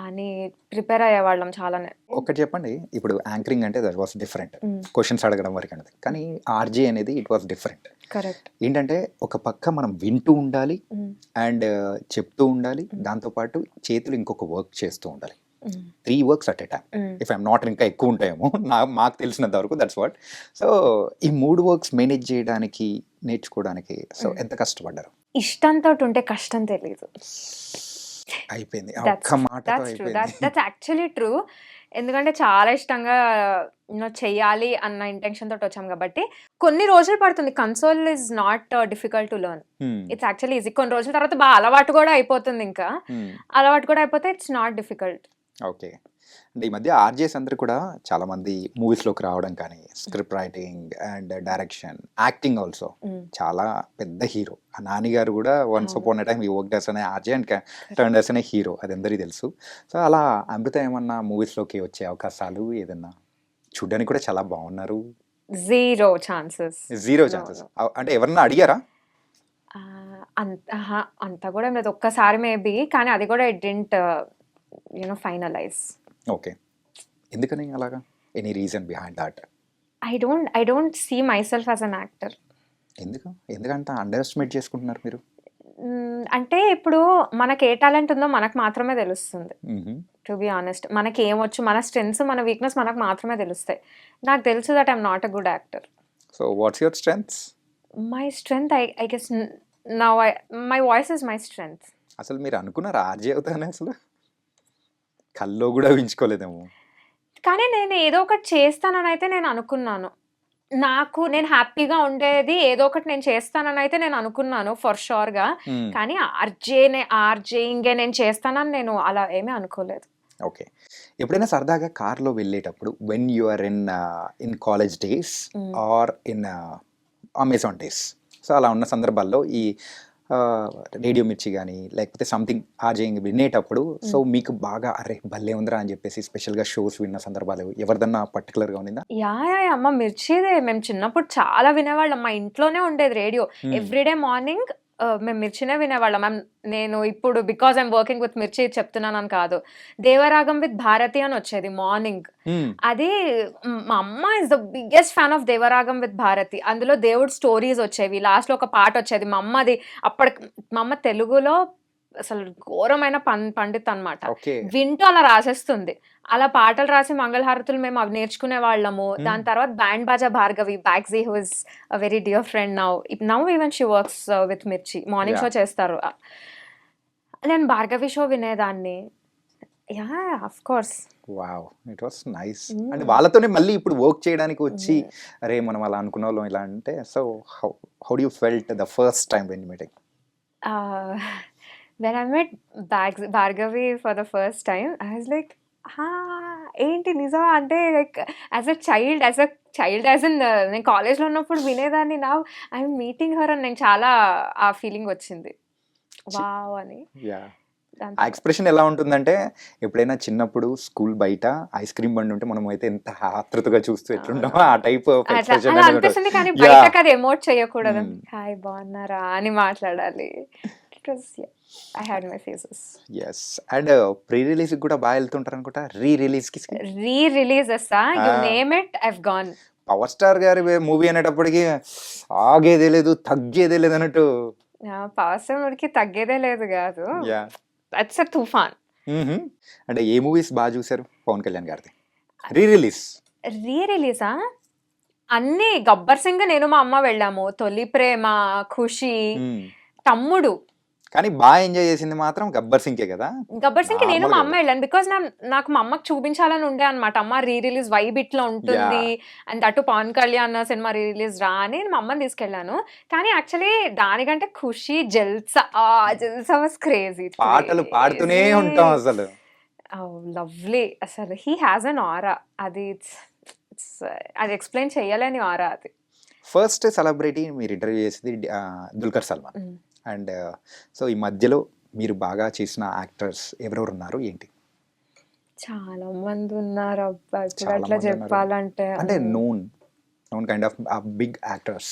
అని ప్రిపేర్ అయ్యేవాళ్ళం చాలానే. ఒకటి చెప్పండి, ఇప్పుడు యాంకరింగ్ అంటే దట్ వాస్ డిఫరెంట్, క్వశ్చన్స్ అడగడం వరకు అనేది. కానీ ఆర్జే అనేది ఇట్ వాస్ డిఫరెంట్. కరెక్ట్. ఏంటంటే ఒక పక్క మనం వింటూ ఉండాలి అండ్ చెప్తూ ఉండాలి, దాంతోపాటు చేతులు ఇంకొక వర్క్ చేస్తూ ఉండాలి. 3 works at a time. If I'm not, ఇంకా ఎక్కువ ఉంటాయేమో మాకు తెలిసినంత వరకు, దట్స్ వాట్. సో ఈ 3 works మేనేజ్ చేయడానికి, నేర్చుకోవడానికి సో ఎంత కష్టపడ్డారు? ఇష్టంతో ఉంటే కష్టం తెలీదు. అయిపోయింది ఒక్క మాటతో అయిపోయింది. That's actually true. ఎందుకంటే చాలా ఇష్టంగా చెయ్యాలి అన్న ఇంటెన్షన్ తోటి వచ్చాం కాబట్టి కొన్ని రోజులు పడుతుంది. Console is not difficult to learn, it's actually easy. కొన్ని రోజుల తర్వాత బాగా అలవాటు కూడా అయిపోతుంది. ఇంకా అలవాటు కూడా అయిపోతే ఇట్స్ నాట్ డిఫికల్ట్. ఓకే. అంటే ఈ మధ్య ఆర్జేస్ అందరూ కూడా చాలా మంది మూవీస్లోకి రావడం కానీ, script writing and direction, acting also చాలా పెద్ద హీరో. ఆ నాని గారు కూడా వన్స్ అపాన్ ఎ టైమ్ ఈ వర్క్ డస్ అనే ఆర్జే అండ్ టర్న్ డస్ అనే హీరో, అది అందరికీ తెలుసు. సో అలా అమృత ఏమన్నా మూవీస్లోకి వచ్చే అవకాశాలు ఏదన్నా? చూడడానికి కూడా చాలా బాగున్నారు. Zero chances. అంటే ఎవరన్నా అడిగారా? అంత కూడా లేదు, ఒక్కసారి మేబీ, కానీ అది కూడా ఇట్ డిడ్ంట్ ఫైనలైజ్. ఓకే. ఎందుకని అలాగా? Any reason behind that? I don't see myself as an actor. ఎందుకంటే అండర్ ఎస్టిమేట్ చేసుకుంటున్నారు మీరు? అంటే ఇప్పుడు మనకి ఏ టాలెంట్ ఉందో మనకు మాత్రమే తెలుస్తుంది. టు బి ఆనెస్ట్, మనకి ఏమొచ్చు, మన స్ట్రెంగ్స్, మన వీక్నెస్ మనకు మాత్రమే తెలుస్తాయి. నాకు తెలుసు that I'm not a good actor. So what's your strengths? My strength I guess now my voice is my strength. అసలు మీరు అనుకున్నారా ఆర్జే అవుతానే? అసలు కల్లో కూడా ఊహించుకోలేదేమో. కానీ నేను ఏదో ఒకటి చేస్తానని అయితే నేను అనుకున్నాను. నేను హ్యాపీగా ఉండేది ఏదో ఒకటి నేను చేస్తానని అయితే నేను అనుకున్నాను ఫర్ షూర్గా. కానీ ఆర్జేయింగే నేను చేస్తానని నేను అలా ఏమీ అనుకోలేదు. ఓకే. ఎప్పుడైనా సరదాగా కార్లో వెళ్ళేటప్పుడు, when you are in college days or in Amazon days, so అలా ఉన్న సందర్భాల్లో ఈ రేడియో మిర్చి కానీ లేకపోతే సంథింగ్ ఆర్జేయింగ్ వినేటప్పుడు, సో మీకు బాగా అరే భలే ఉందిరా అని చెప్పేసి స్పెషల్గా షోస్ విన్న సందర్భాలు ఎవరిదన్నా పర్టికులర్గా ఉండిందా? అమ్మ మిర్చిదే మేము చిన్నప్పుడు చాలా వినేవాళ్ళం. మా ఇంట్లోనే ఉండేది రేడియో. ఎవ్రీడే మార్నింగ్ మేము మిర్చినే వినేవాళ్ళం. నేను ఇప్పుడు బికాజ్ ఐఎమ్ వర్కింగ్ విత్ మిర్చి చెప్తున్నాను అని కాదు, దేవరాగం విత్ భారతి అని వచ్చేది మార్నింగ్. అది మా అమ్మ is the biggest fan of Devaragam with Bharathi. అందులో దేవుడు స్టోరీస్ వచ్చేవి, లాస్ట్లో ఒక పాట వచ్చేది. మా అమ్మ తెలుగులో అసలు ఘోరమైన పండిత్ అన్నమాట. ఓకే. వింటూ అలా రాసేస్తుంది. అలా పాటలు రాసి మంగళహారతులు మేము అవి నేర్చుకునే వాళ్ళము. దాని తర్వాత బ్యాండ్ బాజా భార్గవి బ్యాగ్జీ who is a very dear friend now even she works with Mirchi morning show చేస్తారు. నేను భార్గవి షో వినేదాన్ని. Yeah of course. Wow, it was nice. అంటే వాళ్ళతోనే మళ్ళీ ఇప్పుడు వర్క్ చేయడానికి వచ్చి అరే మనం అలా అనుకున్న వాళ్ళం ఇలా అంటే, so how do you felt the first time when you meeting? When I met Bhargavi for the first time I was like ఏంటి నిజమా అంటే like as a child as in నేను కాలేజ్లో ఉన్నప్పుడు వినేదాన్ని. నా ఐఎమ్ మీటింగ్ హర్ అని నేను చాలా ఆ ఫీలింగ్ వచ్చింది, వావ్ అని. ఆ ఎక్స్ప్రెషన్ ఎలా ఉంటుందంటే ఎప్పుడైనా చిన్నప్పుడు స్కూల్ బయట ఐస్ క్రీమ్ బండి ఉంటే మనం అయితే ఎంత ఆతృతగా చూస్తూ ఎట్లుంటామో ఆ టైప్ ఆఫ్ ఎక్స్ప్రెషన్ అనిపిస్తుంది. కానీ బయటకు అది ఎమోట్ చేయకూడదు. హాయ్ బాగున్నారా అని మాట్లాడాలి. I had my phases. Yes. And pre-release కూడా బాగా వెళ్తుంటారు అనుకుంటా. రీ-రిలీజెస్ you name it I've gone. Power star గారి మూవీ అనేటప్పటికి ఆగేదే లేదు తగ్గేదే లేదు అన్నట్టు. పవర్ స్టార్ కి తగ్గేదే లేదు కాదు. దట్స్ అ తుఫాన్. అంటే ఏ మూవీస్ బాగా చూసారు పవన్ కళ్యాణ్ గారిది రీ-రిలీజా? అన్ని. గబ్బర్ సింగ్ నేను మా అమ్మ వెళ్ళాము. తొలి ప్రేమ, ఖుషి, తమ్ముడు. కానీ బాగా ఎంజాయ్ చేసింది మాత్రం గబ్బర్ సింగ్ కదా. గబ్బర్ సింగ్ నేను మా అమ్మ వెళ్ళాను బికాస్ నాకు మా అమ్మకి చూపించాలని ఉండే అనమాట. అమ్మ రీ-రిలీజ్ వైబ్ ఇట్లా ఉంటుంది అండ్ అటు పవన్ కళ్యాణ్ సినిమా రీ-రిలీజ్ రా అని మా అమ్మని తీసుకెళ్ళాను. కానీ యాక్చువల్లీ దానికంటే ఖుషి, జల్సా వాస్ క్రేజీ. పాటలు పాడుతూనే ఉంటాం అసలు. లవ్లీ. అసలు హీ హ్యాస్ అన్ ఆరా. అది ఎక్స్ప్లెయిన్ చేయలేని ఆరా అది. ఫస్ట్ సెలబ్రిటీ మీరు ఇంటర్వ్యూ చేసింది దుల్కర్ సల్మాన్. అండ్ సో ఈ మధ్యలో మీరు బాగా చేసిన యాక్టర్స్ ఎవరెవరు ఉన్నారు ఏంటి? చాలా మంది ఉన్నారు అబ్బా, ఇప్పుడు అట్లా చెప్పాలంటే. అంటే known kind of big actors.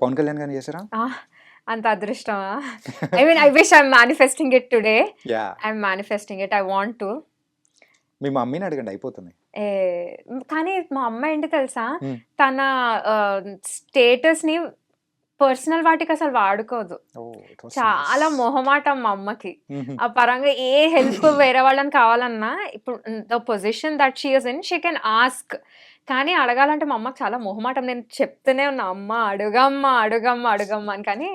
Pawan Kalyan గారిని చేశారా? అంత అదృష్టమా? I mean I wish I'm manifesting it today. I'm manifesting it. I want to. మీ మమ్మీని అడగండి అయిపోతుంది. కానీ మా అమ్మ ఏంటి తెలుసా, తన స్టేటస్ ని పర్సనల్ వాటికి అసలు వాడుకోదు. చాలా మొహమాటం మా అమ్మకి. ఆ పరంగా ఏ హెల్ప్ వేరే వాళ్ళని కావాలన్నా ఇప్పుడు the position that she is in she can ask. కానీ అడగాలంటే మా అమ్మకి చాలా మొహమాటం. నేను చెప్తూనే ఉన్నా అమ్మ అడుగమ్మా అడుగమ్మా అడుగమ్మా అని. కానీ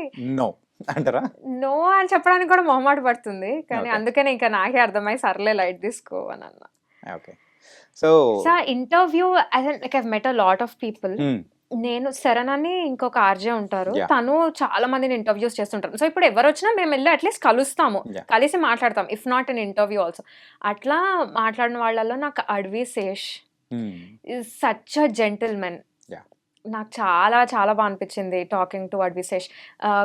అంటారా నో అని చెప్పడానికి కూడా మొహమాట పడుతుంది. కానీ అందుకనే ఇంకా నాకే అర్థమై సర్లే లైట్ తీసుకో అని అన్నా. So interview I met a lot of people. నేను శరణ్ అని ఇంకొక ఆర్జే ఉంటారు, తను చాలా మందిని ఇంటర్వ్యూస్ చేస్తుంటారు. సో ఇప్పుడు ఎవరు వచ్చినా మేము వెళ్ళి అట్లీస్ట్ కలుస్తాము, కలిసి మాట్లాడతాం, if not in interview also. అట్లా మాట్లాడిన వాళ్ళలో నాకు Adivi Sesh is such a gentleman. నాకు చాలా చాలా బాగా అనిపించింది టాకింగ్ టు అడ్వి శేష్.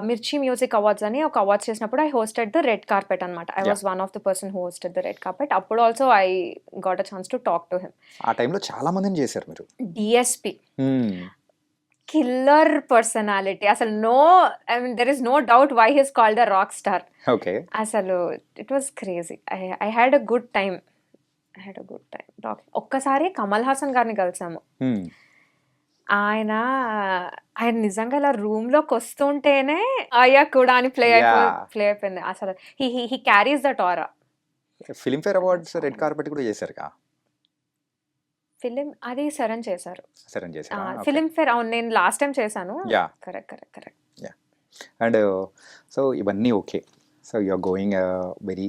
మిర్చి మ్యూజిక్ అవార్డ్స్ అని ఒక అవార్డ్స్ చేసినప్పుడు I hosted the red carpet అనమాట. I was one of the person who hosted the red carpet. అప్పుడు also I got a chance to talk to him. ఆ టైంలో చాలా మందిని చేశారు మీరు. డిఎస్పి కిల్లర్ పర్సనాలిటీ అసలు. No I mean there is no doubt why he's called a rock star. అసలు it was crazy. I had a good time. ఒక్కసారి కమల్ హాసన్ గారిని కలిసాము. ఆయన నిజంగా ఇలా రూమ్ లోకి వస్తుంటేనే అయ్యా కూడా అని ప్లే అయిపోయింది అసలు. He carries that aura. Filmfare awards red carpet కూడా చేశారు. ఫిలిం అది శరణ్ చేశారు. ఫిలింఫేర్ అవును, నేను లాస్ట్ టైం చేశాను. కరెక్ట్. అండ్ సో ఇవన్నీ okay. So you are going very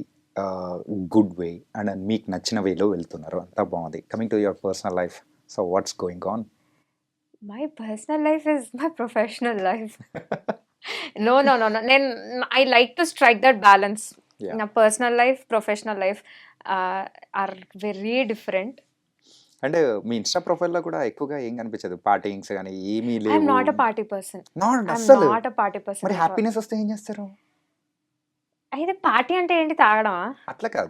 good way and మీకు నచ్చిన వేలో వెళ్తున్నారు, అంతా బాగుంది. Coming to your personal life, so what's going on? My personal life is my professional life. No నేను I like to strike that balance. నా personal life, professional life are very different. అంటే మీ ఇన్స్టా ప్రొఫైల్ లో కూడా ఎక్కువగా ఏం కనిపించదు, పార్టీయింగ్స్ గానీ ఏమీ లేవు. I am not a party person. మరి హ్యాపీనెస్ వస్తే ఏం చేస్తారు? అయితే పార్టీ అంటే ఏంటి, తాగడమా? అట్లా కాదు,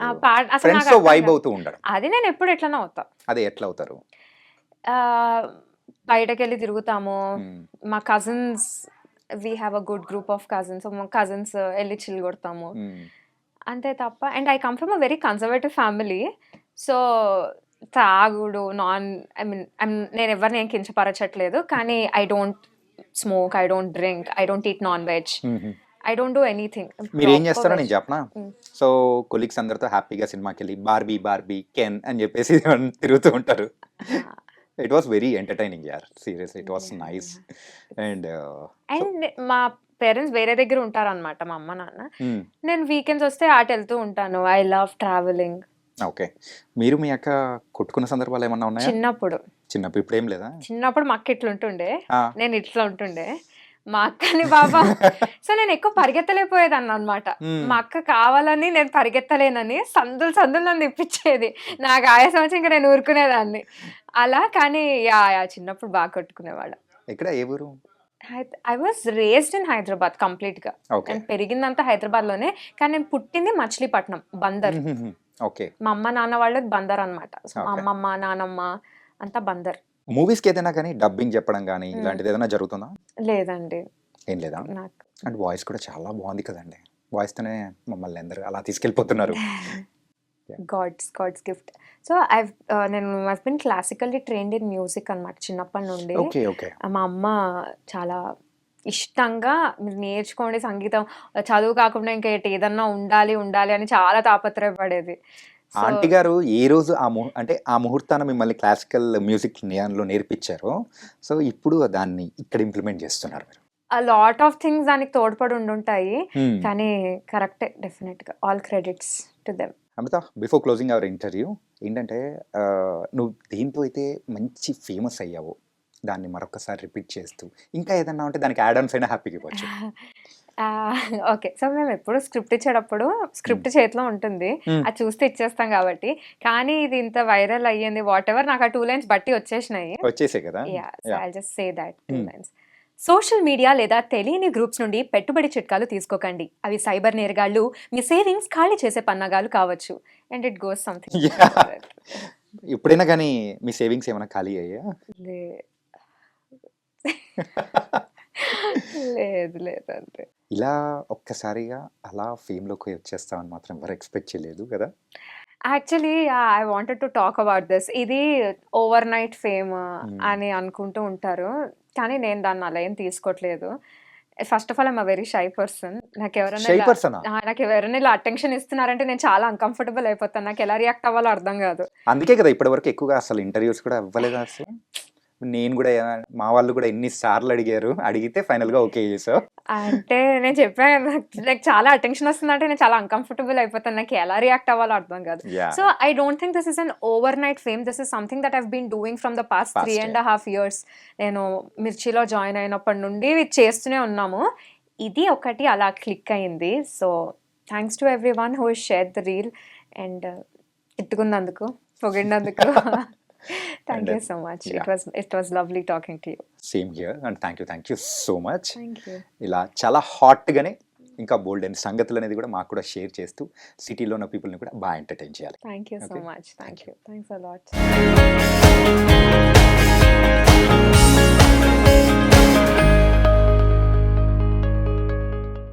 ఫ్రెండ్స్ తో వైబ్ అవుతూ ఉండడం. అది నేను ఎప్పుడు ఎట్లనే అవుతా. అదే ఎట్లా అవుతారు? బయటకు వెళ్ళి తిరుగుతాము. మా cousins, we have a good group of cousins. మా కజిన్స్ వెళ్ళి చిల్ కొడతాము అంతే తప్ప. And I come from a very conservative family. So తాగుడు ఐ మీన్ నేను ఎవరిని ఏం కించపరచట్లేదు, కానీ I don't smoke, I don't drink, I don't eat non veg. I don't do anything. మీరు ఏం చేస్తారో నేను చెప్పనా? Mm. సో కొలీగ్స్ అందరితో హ్యాపీగా సినిమాకి వెళ్ళి బార్బీ బార్బీ కెన్ అని చెప్పేసి తిరుగుతూ ఉంటారు. ఇట్ వాస్ వెరీ ఎంటర్టైనింగ్ యార్, serious it was nice. And and మా పేరెంట్స్ వేరే దగ్గర ఉంటారన్నమాట, మా అమ్మ నాన్న. నేను వీకెండ్స్ వస్తే ఆట వెళ్తూ ఉంటాను. I love travelling. ఓకే, మీరు మీ అక్క కొట్టుకున్న సందర్భాలు ఏమన్నా ఉన్నాయా? చిన్నప్పుడు ఇప్పుడు ఏం లేదా? చిన్నప్పుడు మా అక్క ఇట్లా ఉంటుండే, ఆ. నేను ఇట్లా ఉంటుండే. మా అక్కని బాబా సో నేను ఎక్కువ పరిగెత్తలేకపోయేదాన్ని అనమాట. మా అక్క కావాలని నేను పరిగెత్తలేనని సందులు సందులు నన్ను ఇప్పించేది. నాకు ఆయాసం వచ్చి ఇంకా నేను ఊరుకునేదాన్ని అలా. కానీ చిన్నప్పుడు బాగా కొట్టుకునేవాళ్ళం. ఎక్కడ, ఏ ఊరు? I was raised in Hyderabad complete గా. ఓకే నేను పెరిగిందంతా హైదరాబాద్ లోనే, కానీ నేను పుట్టింది మచిలీపట్నం, బందర్. ఓకే, మా అమ్మ నాన్న వాళ్ళది బందర్ అనమాట. మా Okay. అమ్మమ్మ నానమ్మ అంతా బందర్. మూవీస్కి ఏదైనా కానీ డబ్బింగ్ చెప్పడం కానీ ఇలాంటిది ఏదైనా జరుగుతుందా? లేదండి ఏం లేదా? నాకు. అండ్ వాయిస్ కూడా చాలా బాగుంది కదండి, వాయిస్తోనే మమ్మల్ని అందరూ అలా తీసుకెళ్ళిపోతున్నారు. God's gift. సో నేను been classically trained in music అనమాట చిన్నప్పటి నుండి. ఓకే ఓకే, మా అమ్మ చాలా ఇష్టంగా మీరు నేర్చుకోండి సంగీతం, చదువు కాకుండా ఇంకా ఏదన్నా ఉండాలి అని చాలా తాపత్రయపడేది. ఆంటీ గారు ఏ రోజు అంటే ఆ ముహూర్తాన మిమ్మల్ని క్లాసికల్ మ్యూజిక్ లో నేర్పించారు, సో ఇప్పుడు దాన్ని ఇక్కడ ఇంప్లిమెంట్ చేస్తున్నారు మీరు. ఆ లాట్ ఆఫ్ థింగ్స్ దానికి తోడ్పడి ఉండుంటాయి, Hmm. కానీ కరెక్టే డెఫినెట్ గా. All credits to them. Amitha, before closing our interview ఏంటంటే నువ్వు దేంతో అయితే మంచి ఫేమస్ అయ్యావో దాన్ని మరొకసారి రిపీట్ చేస్తూ ఇంకా ఏదన్నా ఉంటే దానికి యాడ్ ఆన్స్ అయినా హ్యాపీగా ఇవ్వచ్చు. ఓకే, సో మేము ఎప్పుడు స్క్రిప్ట్ ఇచ్చేటప్పుడు స్క్రిప్ట్ చేతిలో ఉంటుంది, అది చూస్తే ఇచ్చేస్తాం కాబట్టి. కానీ ఇది ఇంత వైరల్ అయ్యింది వాట్ ఎవర్, నాకు ఆ 2 lines బట్టి వచ్చేసినాయి. వచ్చేసే కదా. I just say that 2 lines. Social media లేదా తెలియని గ్రూప్స్ నుండి పెట్టుబడి చిట్కాలు తీసుకోకండి. అవి సైబర్ నేరగాళ్ళు మీ సేవింగ్స్ ఖాళీ చేసే పన్నాగాలు కావచ్చు. And it goes something. ఎప్పుడైనా కానీ మీ సేవింగ్స్ ఏమైనా ఖాళీ అయ్యా? లేదు అంతే. ఇలా ఒక్కసారిగా అలా ఫేమ్లోకి వచ్చేస్తామని మాత్రం ఎవరు ఎక్స్పెక్ట్ చేయలేదు కదా. Actually I wanted to talk about this. ఇది ఓవర్ నైట్ ఫేమ్ అని అనుకుంటూ ఉంటారు, కానీ నేను దాన్ని అలా ఏం తీసుకోవట్లేదు. First of all I'm a very shy person. నాకు ఎవరైనా ఇలా అటెన్షన్ ఇస్తున్నారంటే నేను చాలా అన్కంఫర్టబుల్ అయిపోతాను. నాకు ఎలా రియాక్ట్ అవ్వాలో అర్థం కాదు. అందుకే కదా ఇప్పటి వరకు ఎక్కువగా అసలు ఇంటర్వ్యూస్ కూడా ఇవ్వలేదు. అసలు నేను కూడా మా వాళ్ళు కూడా ఎన్నిసార్లు అడిగితే ఫైనల్ గా ఓకే చేసావు. అంటే నేను చెప్పాను, నాకు చాలా అటెన్షన్ వస్తుందంటే నేను చాలా అన్కంఫర్టబుల్ అయిపోతాను. నాకు ఎలా రియాక్ట్ అవ్వాలో అర్థం కాదు. So I don't think this is an overnight fame. This is something that I've been doing from the past 3.5 years. నేను మిర్చిలో జాయిన్ అయినప్పటి నుండి చేస్తూనే ఉన్నాము. ఇది ఒకటి అలా క్లిక్ అయింది. So thanks to everyone who share the reel and తిట్టుకున్నందుకు, పొగిడినందుకు. Thank you so much. It was lovely talking to you. Same here and thank you so much. Thank you. ఇలా చాలా హాట్ గానే ఇంకా బోల్డ్ అయిన సంగతులు అనేది కూడా మాకు కూడా షేర్ చేస్తూ సిటీలో ఉన్న పీపుల్ని కూడా బాగా ఎంటర్టైన్ చేయాలి. Thank you so Okay. much. Thank you. Thanks a lot.